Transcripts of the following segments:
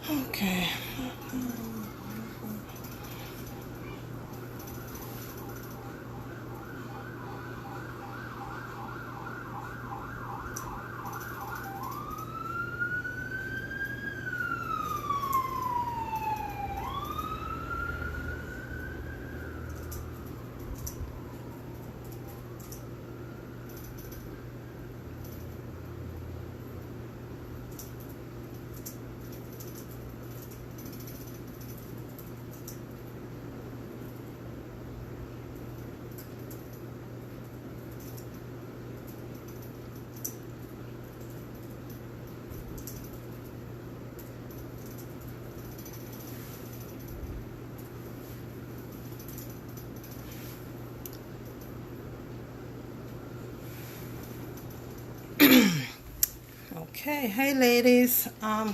Okay. Okay, hey ladies, how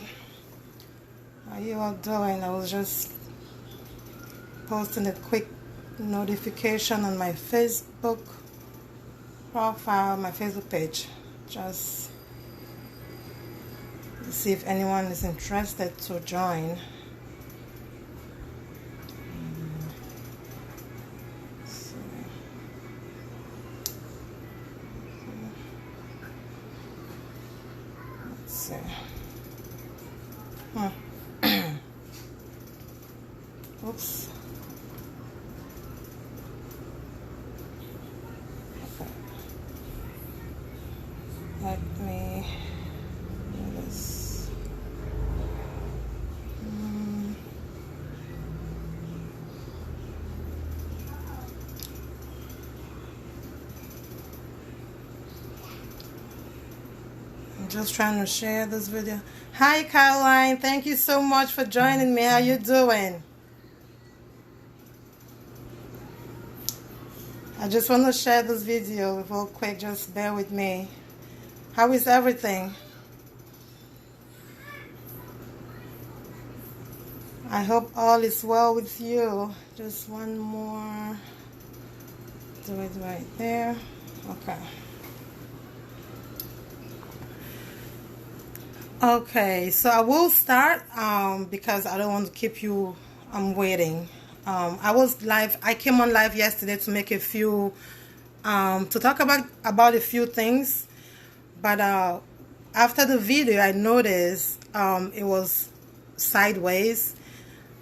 you all doing? I was just posting a quick notification on my Facebook profile, my Facebook page, just to see if anyone is interested to join. Let's see. Oops. Okay. Let me do this. I'm just trying to share this video. Hi Caroline, thank you so much for joining me. How you doing? I just want to share this video real quick. Just bear with me. How is everything? I hope all is well with you. Just one more. Do it right there. Okay. Okay, so I will start because I don't want to keep you waiting. I was live. I came on live yesterday to make a few to talk about a few things, but after the video I noticed it was sideways.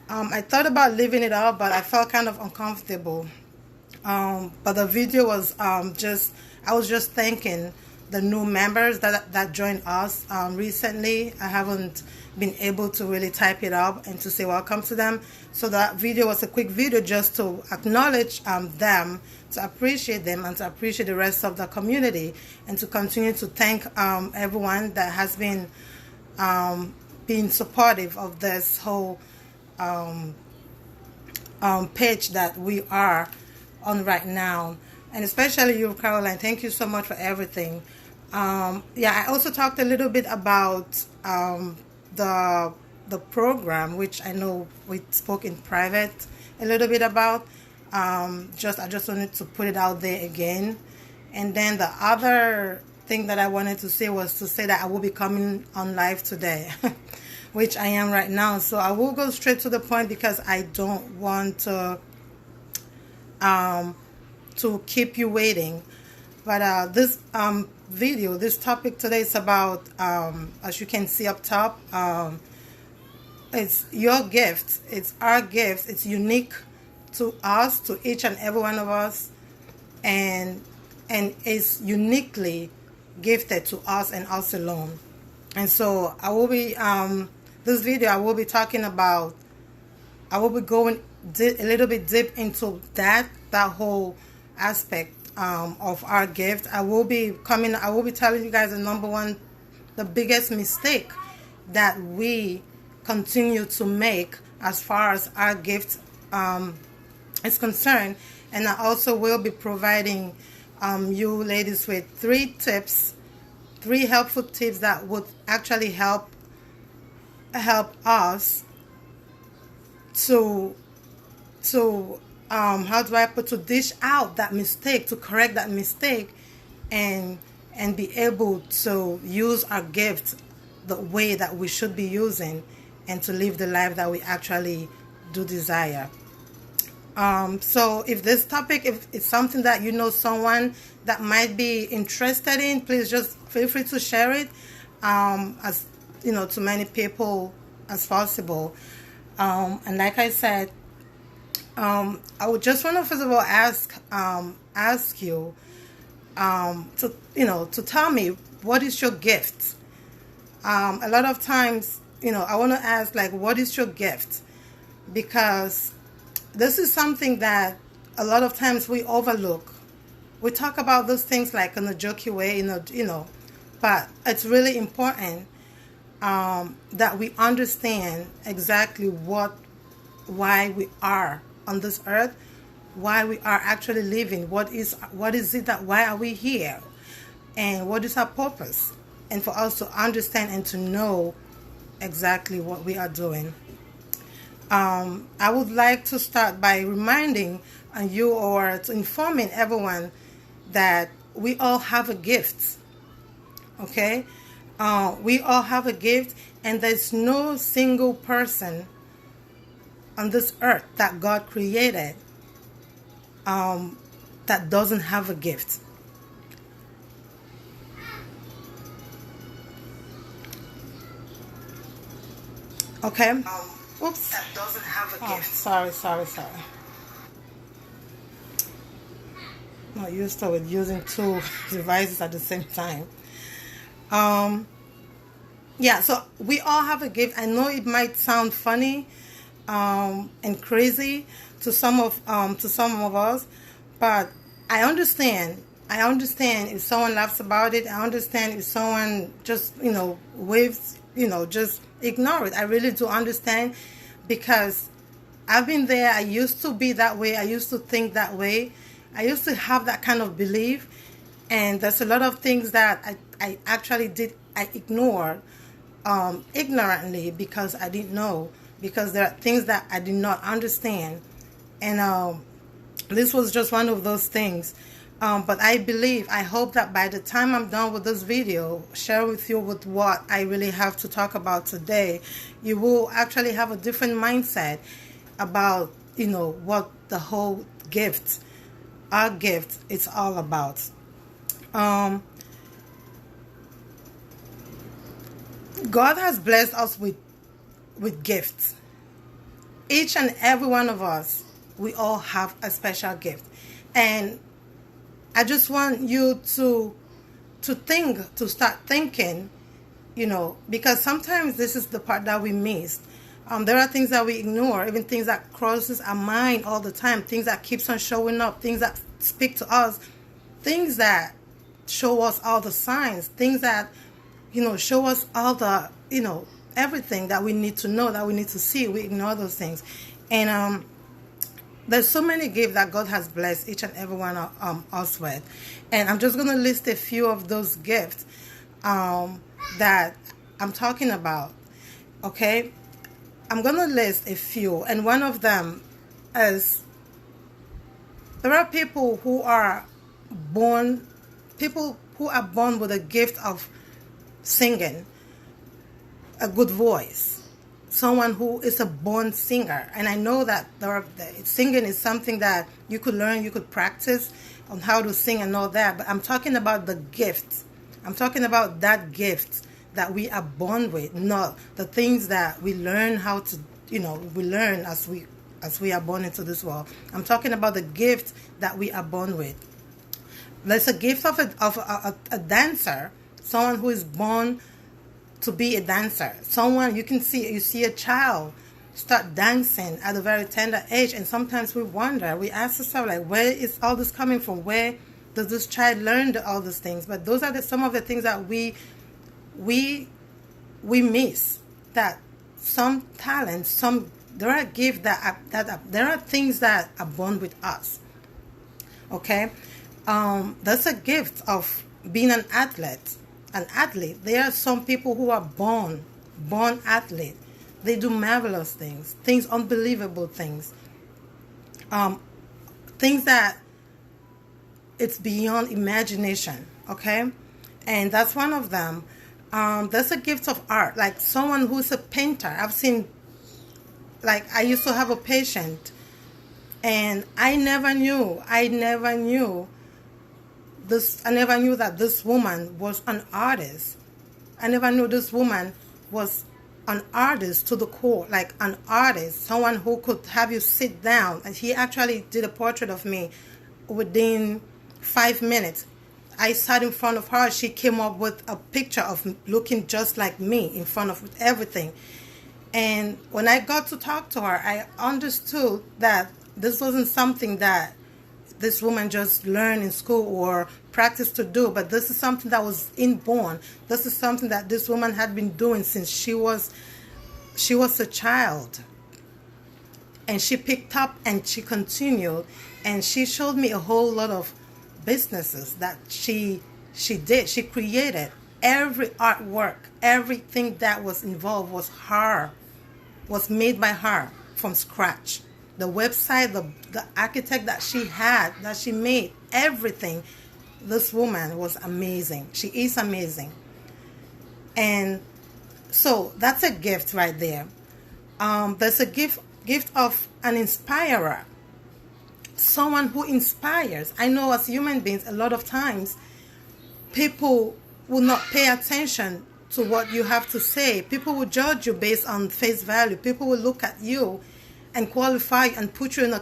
I thought about leaving it up, but I felt kind of uncomfortable. But the video was I was just thanking the new members that joined us recently. I haven't been able to really type it up and to say welcome to them. So that video was a quick video just to acknowledge them, to appreciate them, and to appreciate the rest of the community, and to continue to thank everyone that has been being supportive of this whole page that we are on right now. And especially you, Caroline, thank you so much for everything. Yeah, I also talked a little bit about the program, which I know we spoke in private a little bit about. I just wanted to put it out there again. And then the other thing that I wanted to say was to say that I will be coming on live today, which I am right now. So I will go straight to the point because I don't want to keep you waiting. But this video, this topic today is about, as you can see up top, it's your gift, it's our gift, it's unique to us, to each and every one of us, and it's uniquely gifted to us and us alone. And so I will be this video I will be talking about, I will be going a little bit deep into that whole aspect of our gift. I will be telling you guys the biggest mistake that we continue to make as far as our gift is concerned. And I also will be providing you ladies with three helpful tips that would actually help us to how do I put, to dish out that mistake, to correct that mistake, and be able to use our gift the way that we should be using, and to live the life that we actually do desire. So if this topic, if it's something that you know someone that might be interested in, please just feel free to share it, as you know, to many people as possible. And like I said, I would just want to first of all ask you to tell me, what is your gift? A lot of times, I want to ask, like, what is your gift? Because this is something that a lot of times we overlook. We talk about those things like in a jokey way, but it's really important that we understand exactly why we are on this earth, why we are actually living, what is it that, why are we here, and what is our purpose, and for us to understand and to know exactly what we are doing. I would like to start by reminding you, or to informing everyone, that we all have a gift. Okay? We all have a gift, and there's no single person on this earth that God created that doesn't have a gift. Okay? Oops. That doesn't have a gift. Sorry. Not used to it using two devices at the same time. Yeah, so we all have a gift. I know it might sound funny and crazy to some of us, but I understand. If someone laughs about it. I understand if someone just waves, just ignore it. I really do understand, because I've been there. I used to be that way. I used to think that way. I used to have that kind of belief, and there's a lot of things that I actually did. I ignored ignorantly, because I didn't know, because there are things that I did not understand, and this was just one of those things. But I hope that by the time I'm done with this video, share with you with what I really have to talk about today, you will actually have a different mindset about, what the whole gift, our gift, it's all about. God has blessed us with gifts. Each and every one of us, we all have a special gift. And I just want you to start thinking, because sometimes this is the part that we miss. There are things that we ignore, even things that crosses our mind all the time, things that keeps on showing up, things that speak to us, things that show us all the signs, things that, show us all the, everything that we need to know, that we need to see. We ignore those things. And there's so many gifts that God has blessed each and every one of us with. And I'm just going to list a few of those gifts that I'm talking about. Okay? I'm going to list a few. And one of them is, there are people who are born with a gift of singing, a good voice. Someone who is a born singer. And I know that singing is something that you could learn, you could practice on how to sing and all that. But I'm talking about the gift. I'm talking about that gift that we are born with, not the things that we learn how to, we learn as we are born into this world. I'm talking about the gift that we are born with. There's a gift of a dancer, someone who is born to be a dancer. Someone you see a child start dancing at a very tender age, and sometimes we ask ourselves, like, where is all this coming from? Where does this child learn all these things? But those are some of the things that we miss. That some talents, there are gifts there are things that are born with us. Okay, there's a gift of being an athlete. There are some people who are born athlete. They do marvelous things, unbelievable things, things that it's beyond imagination. Okay, and that's one of them. There's a gift of art, like someone who's a painter. I've seen, like, I used to have a patient, and I never knew that this woman was an artist. I never knew this woman was an artist to the core, like an artist, someone who could have you sit down. And he actually did a portrait of me within 5 minutes. I sat in front of her. She came up with a picture of looking just like me in front of everything. And when I got to talk to her, I understood that this wasn't something that this woman just learned in school or practiced to do, but this is something that was inborn. This is something that this woman had been doing since she was a child. And she picked up and she continued, and she showed me a whole lot of businesses that she did. She created every artwork, everything that was involved was made by her from scratch. The website, the architect that she made, everything. This woman was amazing. She is amazing. And so that's a gift right there. There's a gift of an inspirer. Someone who inspires. I know as human beings, a lot of times, people will not pay attention to what you have to say. People will judge you based on face value. People will look at you and qualify and put you how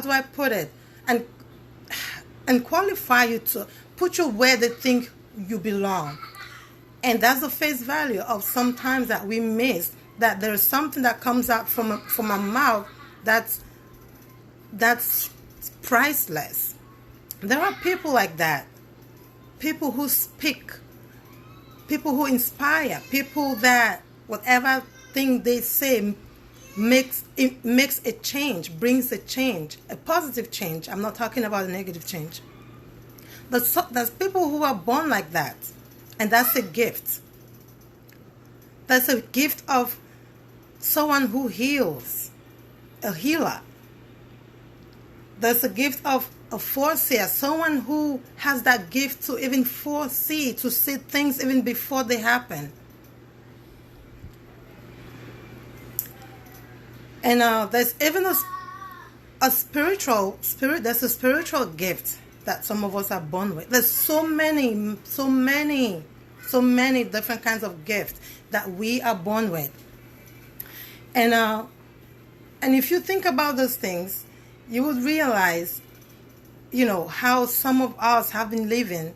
do I put it, and qualify you to put you where they think you belong. And that's the face value of sometimes that we miss, that there's something that comes out from a mouth that's priceless. There are people like that, people who speak, people who inspire, people that whatever thing they say makes a change, brings a change, a positive change. I'm not talking about a negative change. There's people who are born like that, and that's a gift. That's a gift of someone who heals, a healer. There's a gift of a foreseer, someone who has that gift to even foresee, to see things even before they happen. And there's even a spiritual gift that some of us are born with. There's so many different kinds of gifts that we are born with. And if you think about those things, you would realize, how some of us have been living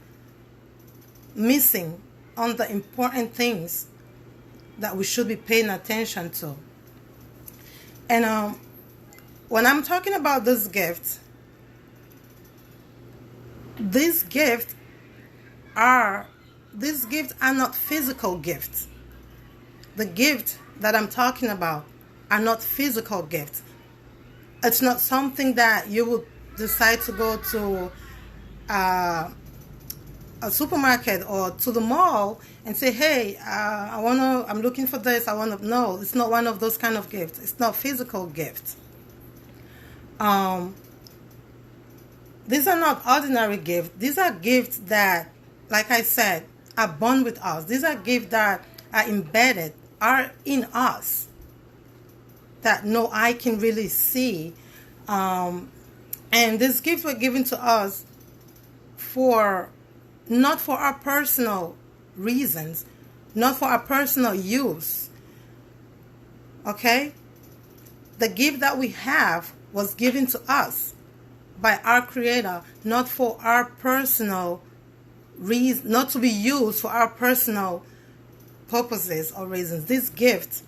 missing on the important things that we should be paying attention to. And when I'm talking about this gift, these gifts are not physical gifts. The gifts that I'm talking about are not physical gifts. It's not something that you would decide to go to a supermarket or to the mall and say, hey, I'm looking for this. No, it's not one of those kind of gifts. It's not physical gifts. These are not ordinary gifts. These are gifts that, like I said, are born with us. These are gifts that are embedded, are in us, that no eye can really see. And these gifts were given to us not for our personal reasons, not for our personal use. Okay? The gift that we have was given to us by our Creator, not for our personal reason, not to be used for our personal purposes or reasons. These gifts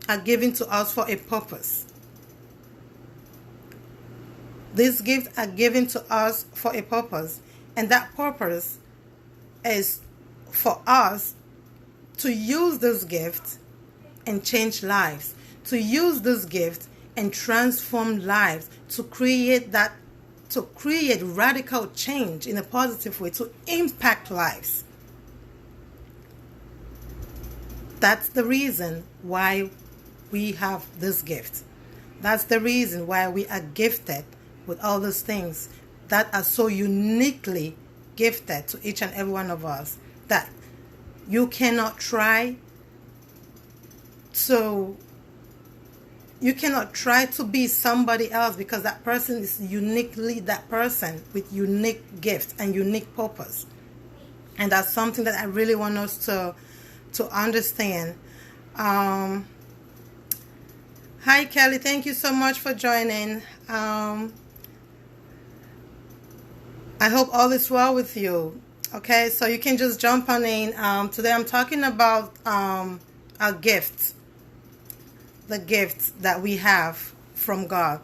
are given to us for a purpose. These gifts are given to us for a purpose. And that purpose is for us to use this gift and change lives. To use this gift and transform lives. To create radical change in a positive way. To impact lives. That's the reason why we have this gift. That's the reason why we are gifted with all those things that are so uniquely gifted to each and every one of us, that you cannot try to be somebody else, because that person is uniquely that person with unique gifts and unique purpose. And that's something that I really want us to understand. Hi Kelly, thank you so much for joining. I hope all is well with you. Okay, so you can just jump on in. Today I'm talking about our gifts, the gifts that we have from God,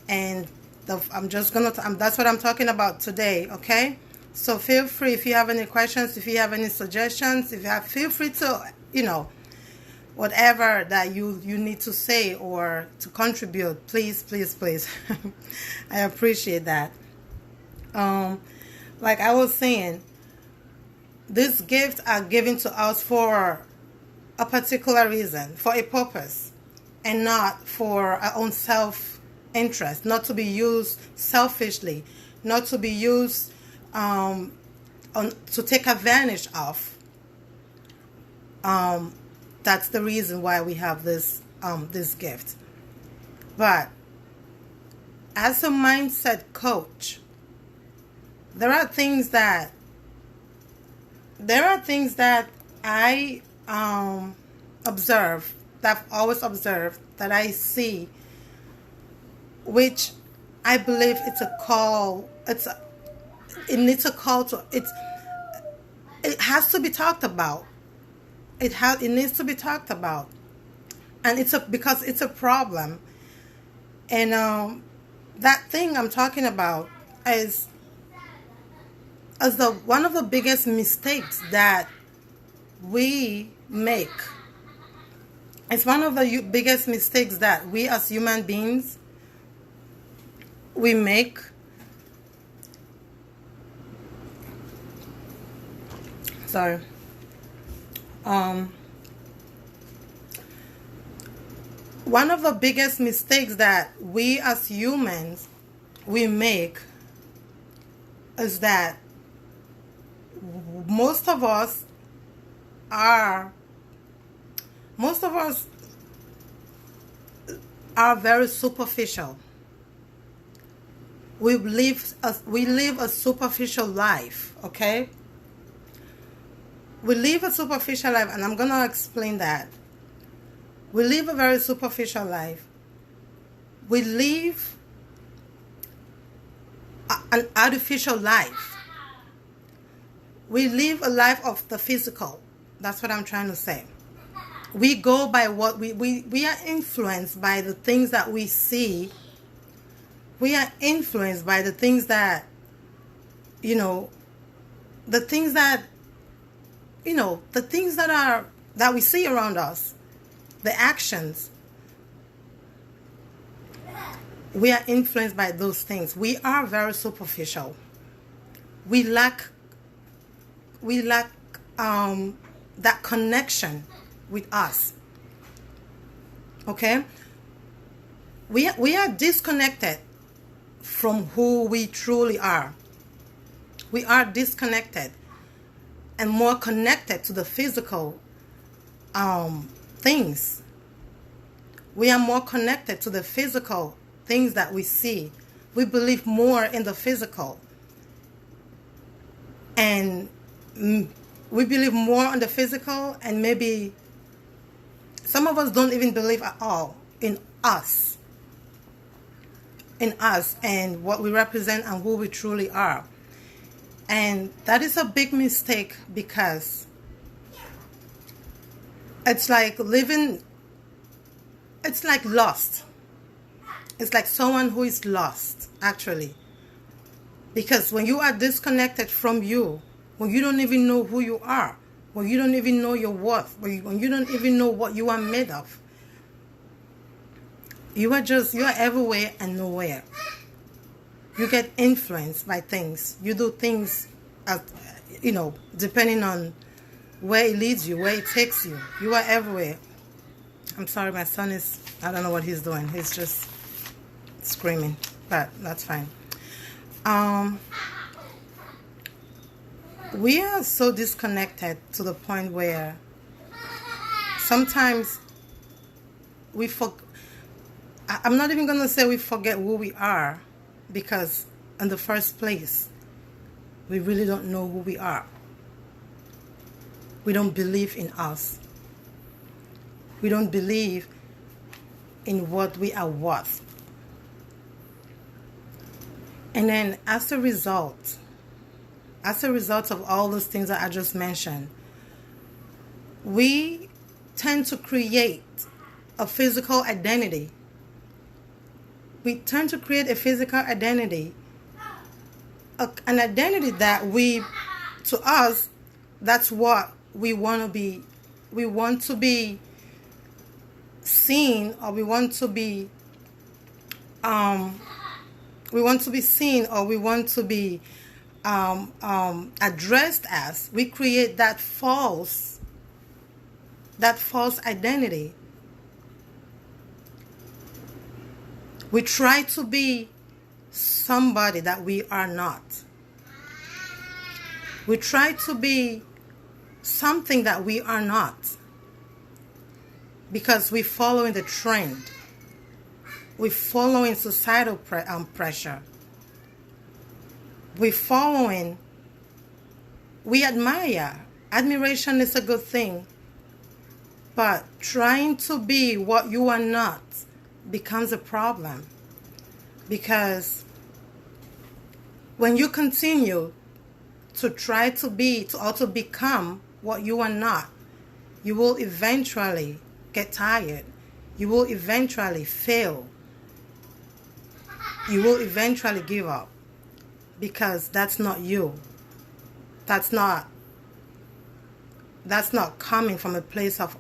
and that's what I'm talking about today. Okay, so feel free, if you have any questions, if you have any suggestions, feel free to, whatever that you need to say or to contribute, please. I appreciate that. Like I was saying, these gifts are given to us for a particular reason, for a purpose, and not for our own self-interest, not to be used selfishly, not to be used to take advantage of. That's the reason why we have this gift. But as a mindset coach, there are things that I observe, that I've always observed, that I see, which I believe it's a call. It has to be talked about. It needs to be talked about, and because it's a problem. And that thing I'm talking about is one of the biggest mistakes that we make. It's one of the biggest mistakes that we as human beings we make. Sorry. One of the biggest mistakes that we as humans we make is that most of us are very superficial. We live a superficial life, okay? We live a superficial life, and I'm going to explain that. We live a very superficial life. We live an artificial life. We live a life of the physical. That's what I'm trying to say. We go by what we are influenced by the things that we see. We are influenced by the things that, the things that we see around us, the actions. We are influenced by those things. We are very superficial. We lack that connection with us. Okay? We are disconnected from who we truly are. We are disconnected and more connected to the physical things. We are more connected to the physical things that we see. We believe more in the physical. And we believe more on the physical, and maybe some of us don't even believe at all in us and what we represent and who we truly are. And that is a big mistake, because it's like lost. It's like someone who is lost, actually. Because when you are disconnected from you, when you don't even know who you are, when you don't even know your worth, when you don't even know what you are made of, you are everywhere and nowhere. You get influenced by things. You do things, depending on where it leads you, where it takes you. You are everywhere. I'm sorry, my son I don't know what he's doing. He's just screaming. but that's fine. Um, we are so disconnected to the point where sometimes I'm not even going to say we forget who we are, because in the first place, we really don't know who we are. We don't believe in us. We don't believe in what we are worth. And then as a result of all those things that I just mentioned, we tend to create a physical identity. We tend to create a physical identity, an identity that to us, that's what we want to be. We want to be seen, or we want to be seen, or we want to be addressed as. We create that false identity. We try to be somebody that we are not. We try to be something that we are not, because we're following the trend. We're following societal pressure. We admire. Admiration is a good thing. But trying to be what you are not becomes a problem. Because when you continue to try to be, or to become what you are not, you will eventually get tired. You will eventually fail. You will eventually give up, because that's not you. That's not coming from a place of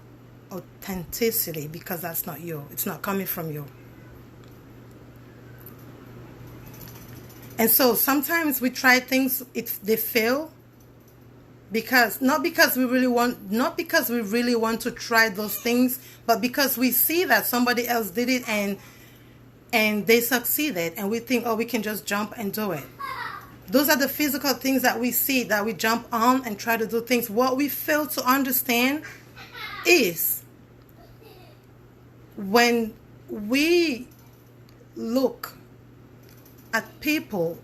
authenticity, because that's not you. It's not coming from you. And so sometimes we try things, they fail, not because we really want to try those things, but because we see that somebody else did it and they succeeded, and we think, oh, we can just jump and do it. Those are the physical things that we see, that we jump on and try to do things. What we fail to understand is when we look at people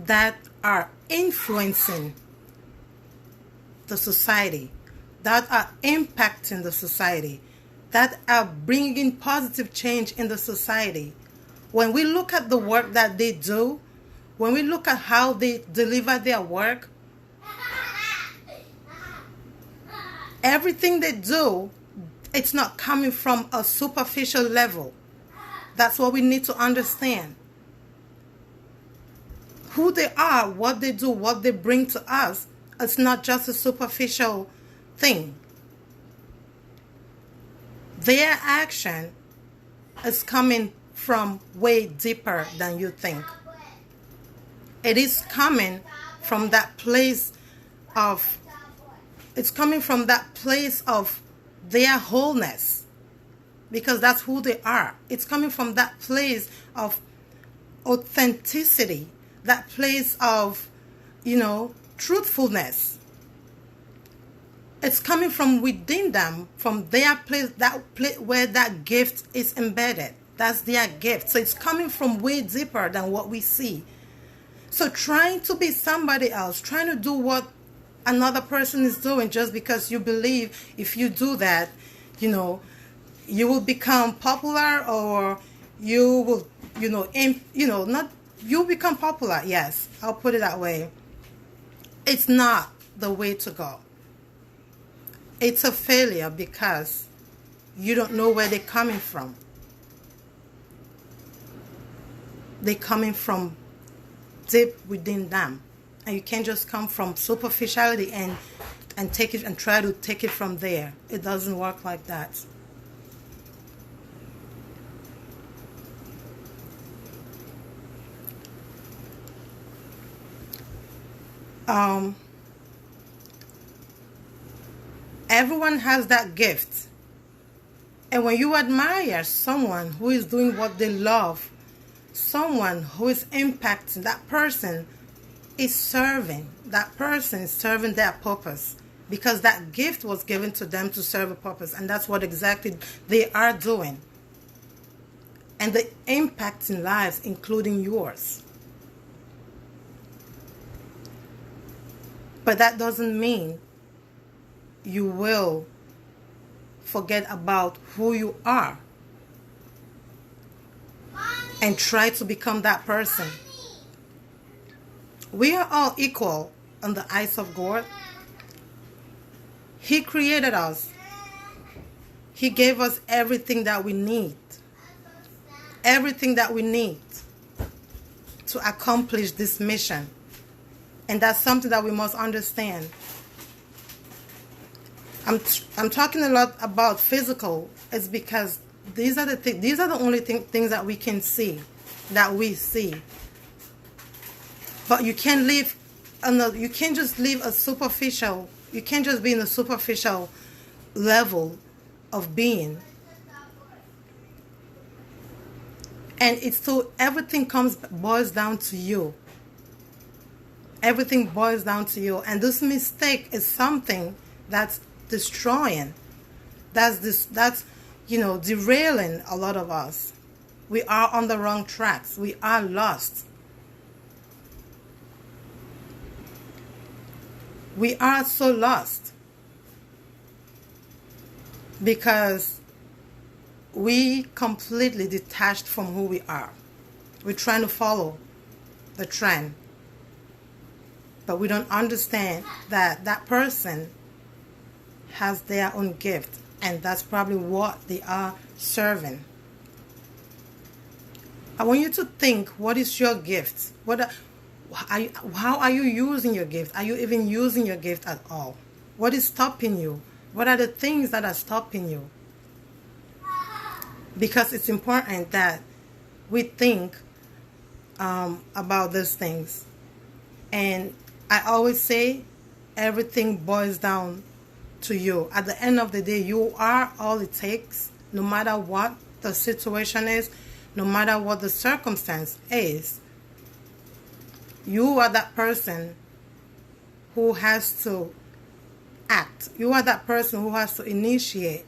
that are influencing the society, that are impacting the society, that are bringing positive change in the society. When we look at the work that they do, when we look at how they deliver their work, everything they do, it's not coming from a superficial level. That's what we need to understand. Who they are, what they do, what they bring to us, it's not just a superficial thing. Their action is coming from way deeper than you think. It is coming from that place of, their wholeness, because that's who they are. It's coming from that place of authenticity, that place of, truthfulness. It's coming from within them, from their place, that place where that gift is embedded. That's their gift. So it's coming from way deeper than what we see. So trying to be somebody else, trying to do what another person is doing just because you believe if you do that, you will become popular, or you will, you become popular. Yes, I'll put it that way. It's not the way to go. It's a failure because you don't know where they're coming from. They're coming from deep within them. And you can't just come from superficiality and take it and try to take it from there. It doesn't work like that. Everyone has that gift. And when you admire someone who is doing what they love, someone who is impacting, that person is serving. That person is serving their purpose because that gift was given to them to serve a purpose, and that's what exactly they are doing. And the impact in lives, including yours. But that doesn't mean you will forget about who you are and try to become that person. We are all equal in the eyes of God. He created us. He gave us everything that we need. Everything that we need to accomplish this mission. And that's something that we must understand. I'm talking a lot about physical. It's because these are the only things that we can see, that we see. But you can't live you can't just live a superficial. You can't just be in a superficial level of being. And it's so everything boils down to you. Everything boils down to you. And this mistake is something that's destroying. That's derailing a lot of us. We are on the wrong tracks. We are lost. We are so lost because we completely detached from who we are. We're trying to follow the trend. But we don't understand that that person has their own gift. And that's probably what they are serving. I want you to think, what is your gift? How are you using your gift? Are you even using your gift at all? What is stopping you? What are the things that are stopping you? Because it's important that we think about these things. And I always say, everything boils down to you. At the end of the day, you are all it takes, no matter what the situation is, no matter what the circumstance is. You are that person who has to act. You are that person who has to initiate.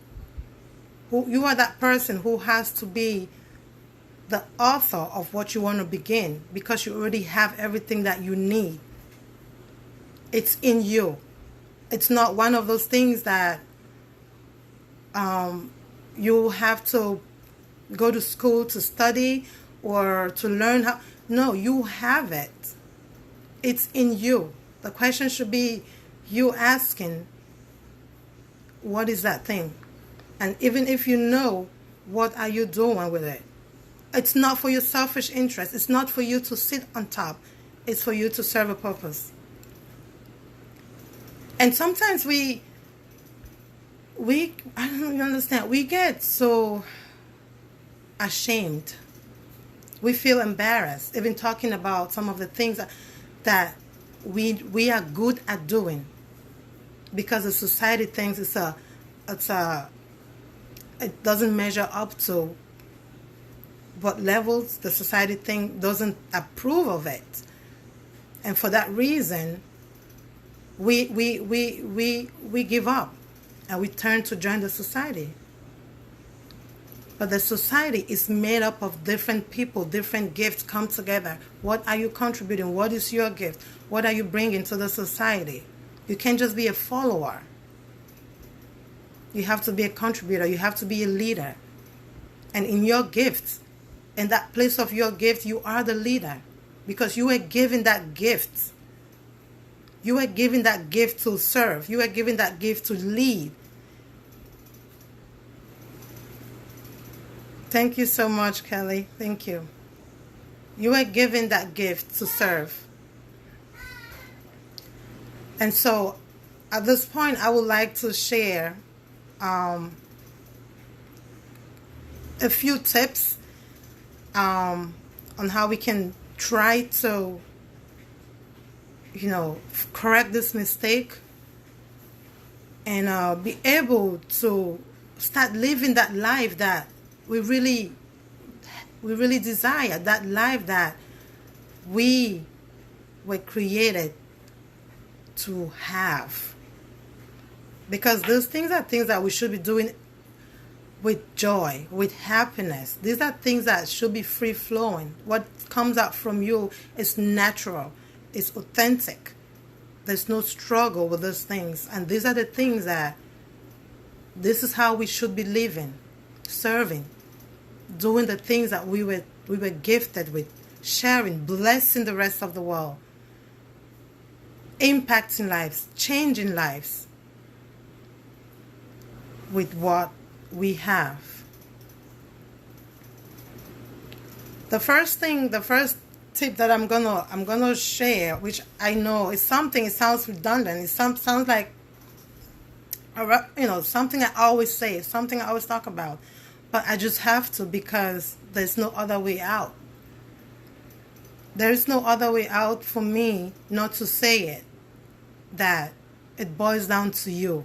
You are that person who has to be the author of what you want to begin, because you already have everything that you need. It's in you. It's not one of those things that you have to go to school to study or to learn how. No, you have it. It's in you. The question should be you asking, what is that thing? And even if you know, what are you doing with it? It's not for your selfish interest. It's not for you to sit on top. It's for you to serve a purpose. And sometimes I don't even understand. We get so ashamed. We feel embarrassed, even talking about some of the things that we are good at doing, because the society thinks it doesn't measure up to what levels the society doesn't approve of it, and for that reason, we give up and we turn to join the society. But the society is made up of different people, different gifts come together. What are you contributing? What is your gift? What are you bringing to the society? You can't just be a follower. You have to be a contributor. You have to be a leader. And in your gift, in that place of your gift, you are the leader, because you were given that gift. You were given that gift to serve. You were given that gift to lead. Thank you so much, Kelly. Thank you. You were given that gift to serve. And so, at this point, I would like to share a few tips on how we can try to, correct this mistake and be able to start living that life that we really really desire, that life that we were created to have. Because those things are things that we should be doing with joy, with happiness. These are things that should be free flowing. What comes out from you is natural, it's authentic. There's no struggle with those things. And these are the things that, this is how we should be living, serving, doing the things that we were gifted with, sharing, blessing the rest of the world, impacting lives, changing lives with what we have. The first tip that I'm gonna share, which I know is something, it sounds redundant, it sounds like, something I always say, something I always talk about, but I just have to, because there's no other way out. There is no other way out for me not to say it, that it boils down to you.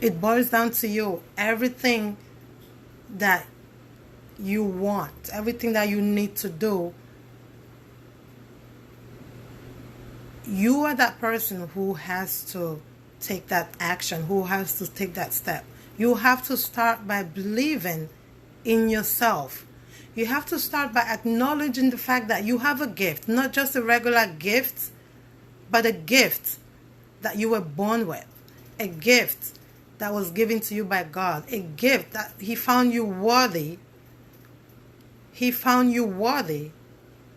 It boils down to you. Everything that you want, everything that you need to do, you are that person who has to take that action, who has to take that step. You have to start by believing in yourself. You have to start by acknowledging the fact that you have a gift, not just a regular gift, but a gift that you were born with, a gift that was given to you by God, a gift that He found you worthy. He found you worthy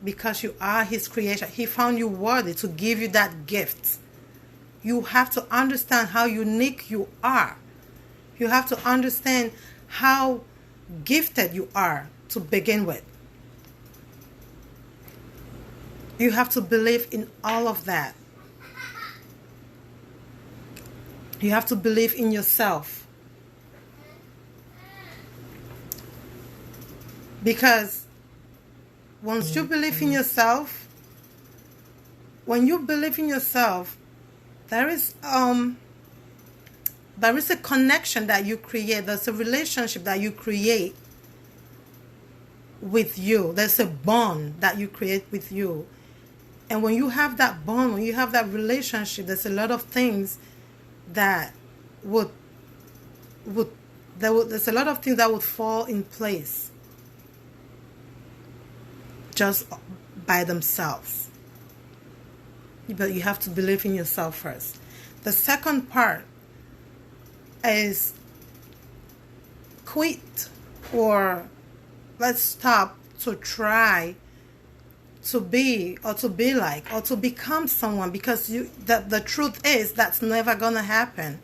because you are His creation. He found you worthy to give you that gift. You have to understand how unique you are. You have to understand how gifted you are to begin with. You have to believe in all of that. You have to believe in yourself. Because once you believe in yourself, when you believe in yourself, there is a connection that you create. There's a relationship that you create with you. There's a bond that you create with you. And when you have that bond, when you have that relationship, there's a lot of things that there's a lot of things that would fall in place just by themselves. But you have to believe in yourself first. The second part is quit, or let's stop to try to be or to be like or to become someone, because the truth is that's never gonna happen.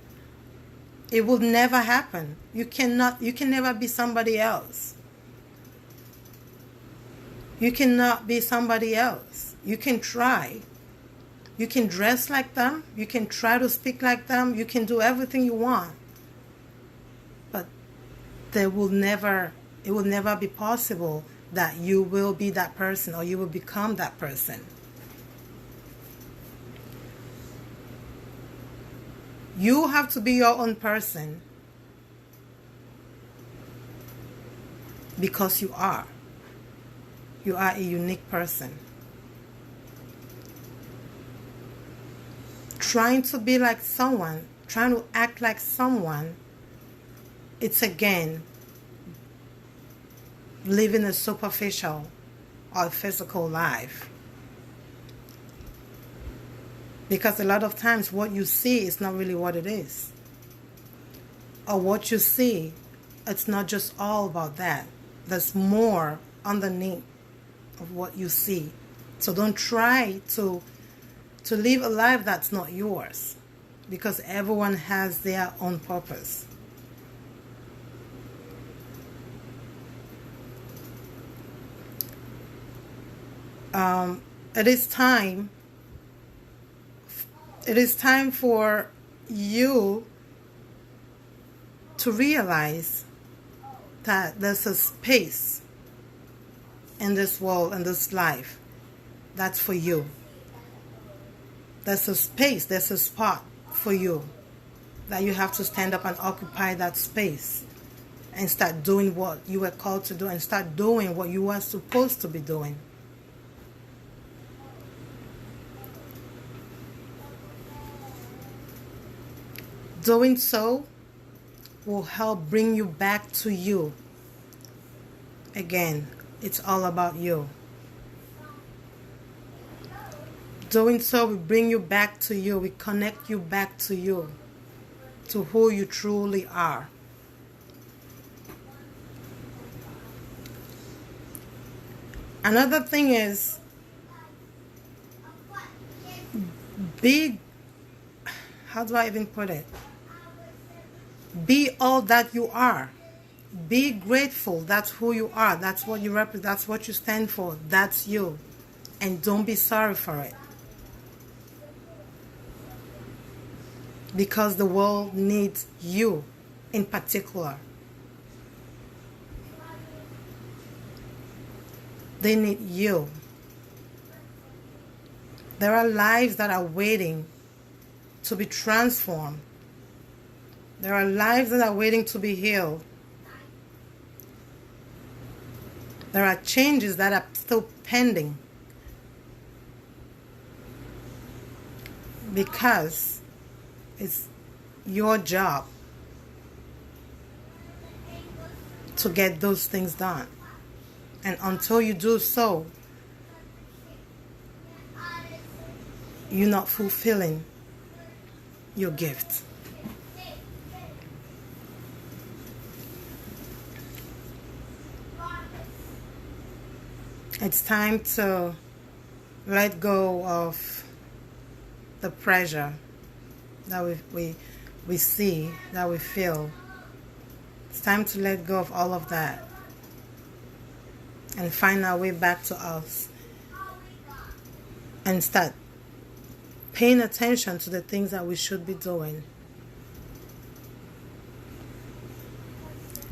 It will never happen. You can never be somebody else. You cannot be somebody else. You can try. You can dress like them. You can try to speak like them. You can do everything you want. But it will never be possible that you will be that person or you will become that person. You have to be your own person because you are. You are a unique person. Trying to be like someone, trying to act like someone, it's again living a superficial or physical life. Because a lot of times what you see is not really what it is. Or what you see, it's not just all about that. There's more underneath of what you see. So don't try to live a life that's not yours, because everyone has their own purpose. It is time for you to realize that there's a space in this world, in this life, that's for you. There's a space, there's a spot for you that you have to stand up and occupy that space and start doing what you were called to do, and start doing what you were supposed to be doing. Doing so will help bring you back to you. Again, it's all about you. Doing so will bring you back to you. We connect you back to you, to who you truly are. Another thing is, how do I even put it? Be all that you are. Be grateful. That's who you are. That's what you represent. That's what you stand for. That's you. And don't be sorry for it. Because the world needs you in particular. They need you. There are lives that are waiting to be transformed. There are lives that are waiting to be healed. There are changes that are still pending. Because it's your job to get those things done. And until you do so, you're not fulfilling your gift. It's time to let go of the pressure that we see, that we feel. It's time to let go of all of that and find our way back to us and start paying attention to the things that we should be doing.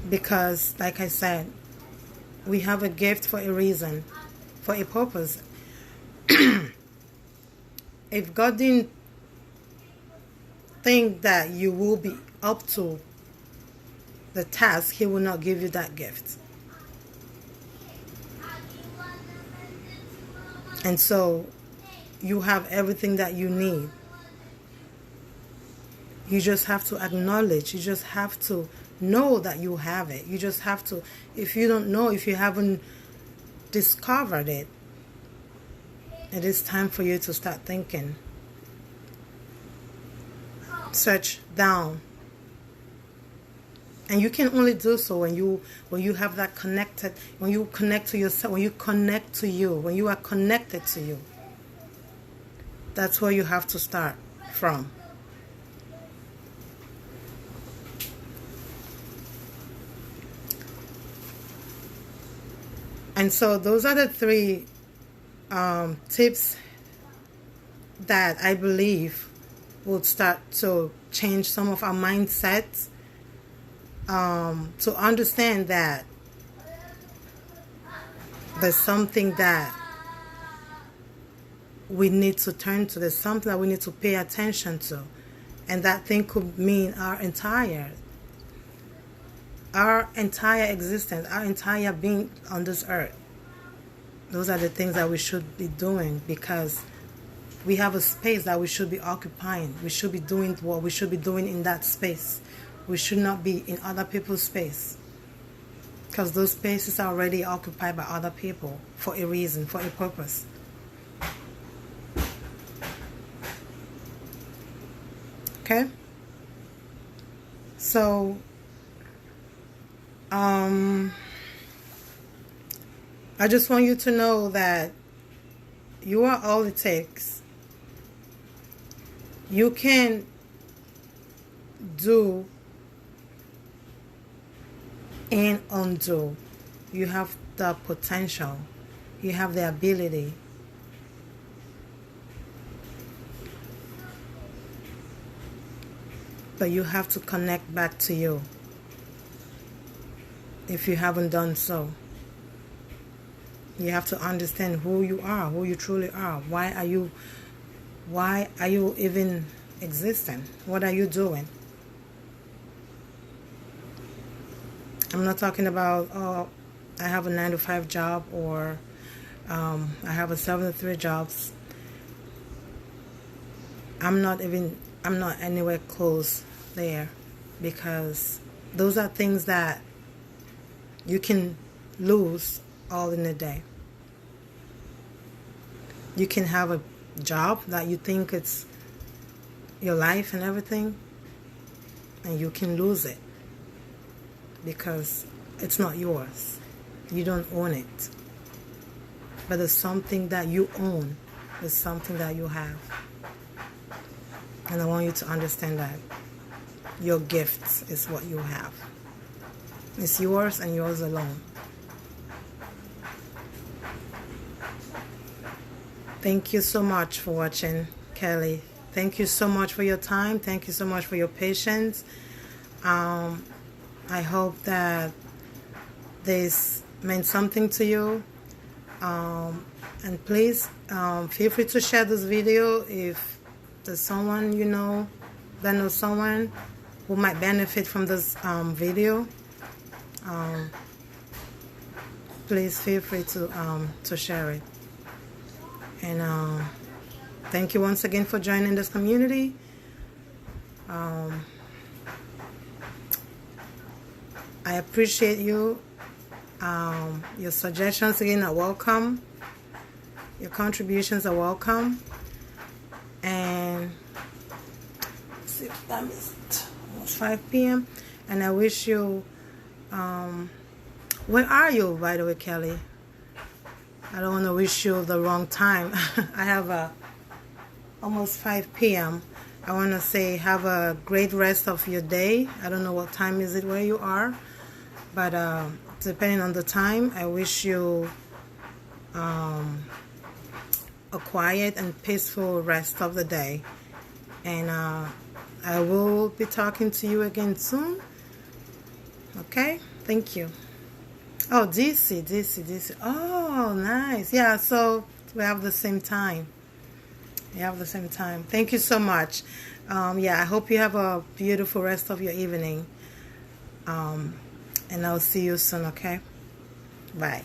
Because, like I said, we have a gift for a reason, for a purpose. If God didn't think that you will be up to the task, He will not give you that gift. And so you have everything that you need. You just have to acknowledge. You just have to know that you have it. You just have to, if you don't know, if you haven't discovered it, it is time for you to start thinking. Search down. And you can only do so when you have that connected, when you connect to yourself, when you connect to you, when you are connected to you. That's where you have to start from. And so those are the three tips that I believe will start to change some of our mindsets, to understand that there's something that we need to turn to. There's something that we need to pay attention to. And that thing could mean our entire existence, our entire being on this earth. Those are the things that we should be doing, because we have a space that we should be occupying. We should be doing what we should be doing in that space. We should not be in other people's space, because those spaces are already occupied by other people for a reason, for a purpose. Okay? So, I just want you to know that you are all it takes. You can do and undo. You have the potential. You have the ability. But you have to connect back to you if you haven't done so. You have to understand who you are, who you truly are. Why are you even existing? What are you doing? I'm not talking about, oh, I have a 9 to 5 job, or I have a 7 to 3 jobs. I'm not anywhere close there, because those are things that you can lose all in a day. You can have a job that you think it's your life and everything, and you can lose it because it's not yours. You don't own it. But it's something that you own. It's something that you have. And I want you to understand that your gifts is what you have. It's yours and yours alone. Thank you so much for watching, Kelly. Thank you so much for your time. Thank you so much for your patience. I hope that this meant something to you. And please feel free to share this video if there's someone you know that knows someone who might benefit from this video. Please feel free to share it. And thank you once again for joining this community. I appreciate you. Your suggestions again are welcome. Your contributions are welcome. And let's see what time is it? Almost 5 p.m. And I wish you, where are you, by the way, Kelly? I don't want to wish you the wrong time. I have almost 5 p.m. I want to say have a great rest of your day. I don't know what time is it where you are, but depending on the time, I wish you a quiet and peaceful rest of the day. And I will be talking to you again soon. Okay? Thank you. Oh, DC. Oh, nice. Yeah, so we have the same time. Thank you so much. Yeah, I hope you have a beautiful rest of your evening. And I'll see you soon, okay? Bye.